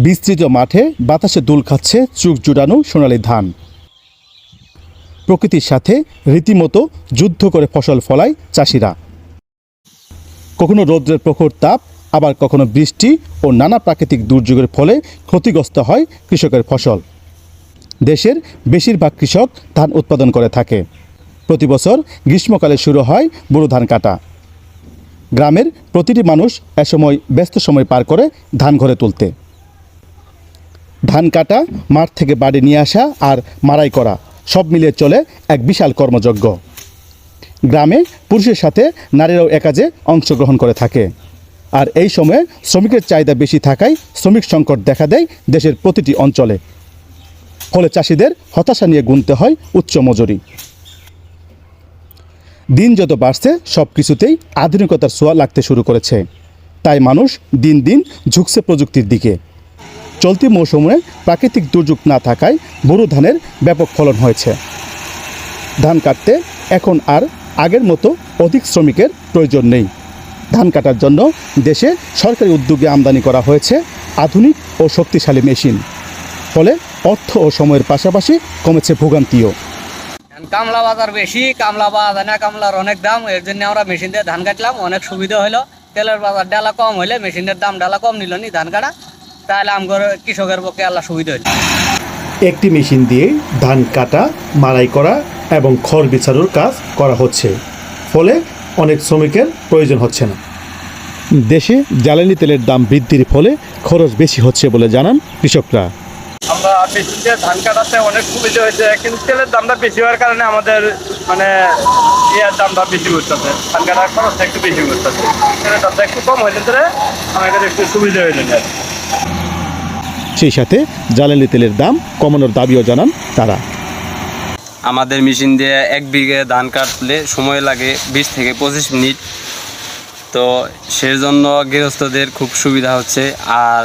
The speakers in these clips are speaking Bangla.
বিস্তৃত মাঠে বাতাসে দোল খাচ্ছে চোখ জুড়ানো সোনালি ধান। প্রকৃতির সাথে রীতিমতো যুদ্ধ করে ফসল ফলায় চাষিরা। কখনো রৌদ্রের প্রখর তাপ, আবার কখনো বৃষ্টি ও নানা প্রাকৃতিক দুর্যোগের ফলে ক্ষতিগ্রস্ত হয় কৃষকের ফসল। দেশের বেশিরভাগ কৃষক ধান উৎপাদন করে থাকে। প্রতি বছর গ্রীষ্মকালে শুরু হয় বোরো ধান কাটা। গ্রামের প্রতিটি মানুষ এসময় ব্যস্ত সময় পার করে ধান ঘরে তুলতে। ধান কাটা, মাঠ থেকে বাড়ি নিয়ে আসা আর মাড়াই করা সব মিলিয়ে চলে এক বিশাল কর্মযজ্ঞ। গ্রামে পুরুষের সাথে নারীরাও এ কাজে অংশগ্রহণ করে থাকে। আর এই সময়ে শ্রমিকের চাহিদা বেশি থাকায় শ্রমিক সংকট দেখা দেয় দেশের প্রতিটি অঞ্চলে। ফলে চাষিদের হতাশা নিয়ে গুনতে হয় উচ্চ মজুরি। দিন যত বাড়ছে সব কিছুতেই আধুনিকতার ছোঁয়া লাগতে শুরু করেছে। তাই মানুষ দিন দিন ঝুঁকছে প্রযুক্তির দিকে। চলতি মৌসুমে প্রাকৃতিক দুর্যোগ না থাকায় বোরো ধানের ব্যাপক ফলন হয়েছে। ধান কাটতে এখন আর আগের মতো অধিক শ্রমিকের প্রয়োজন নেই। ধান কাটার জন্য দেশে সরকারি উদ্যোগে আমদানি করা হয়েছে আধুনিক ও শক্তিশালী মেশিন। ফলে অর্থ ও সময়ের পাশাপাশি কমেছে ভোগান্তিও। কামলা বাজার বেশি, কামলা পাওয়া যায় না, কামলার অনেক দাম। এর জন্য আমরা মেশিন দিয়ে ধান কাটলাম, অনেক সুবিধা হলো। তেলের বাজার ডালা কম হলে মেশিনের দাম ডালা কম নিল নি ধান কাটা, তাহলে আমার কৃষকের পক্ষে আল্লাহ সুবিধা হলো। একটি মেশিন দিয়ে ধান কাটা, মাড়াই করা এবং খড় বিছানোর কাজ করা হচ্ছে। ফলে অনেক শ্রমিকের প্রয়োজন হচ্ছে না। দেশে জ্বালানি তেলের দাম বৃদ্ধির ফলে খরচ বেশি হচ্ছে বলে জানান কৃষকরা। আমরা মেশিন দিয়ে ধান কাটাতে অনেক সুবিধা হয়েছে, কিন্তু তেলের দামটা বেশি হওয়ার কারণে আমাদের ইয়ার দামটা বেশি করতেছে, ধান কাটার খরচটা একটু বেশি করতেছে। তেলের দামটা একটু কম হইলে ধরে আমাদের একটু সুবিধা হয়ে যায়। সেই সাথে জ্বালানি তেলের দাম কমানোর দাবিও জানান তারা। আমাদের মেশিন দিয়ে 1 বিঘে ধান কাটলে সময় লাগে 20 থেকে 25 মিনিট। তো সেজন্য গৃহস্থদের খুব সুবিধা হচ্ছে। আর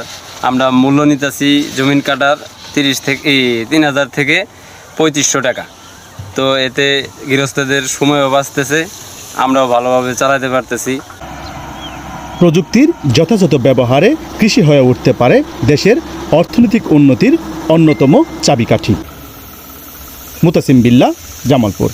আমরা মূল্য নিতেছি জমিন কাটার 3,000 থেকে 3500 টাকা। তো এতে গৃহস্থদের সময়ও বাঁচতেছে, আমরাও ভালোভাবে চালাতে পারতেছি। প্রযুক্তির যথাযথ ব্যবহারে কৃষি হয়ে উঠতে পারে দেশের অর্থনৈতিক উন্নতির অন্যতম চাবিকাঠি। মুতাসিম বিল্লাহ, জামালপুর।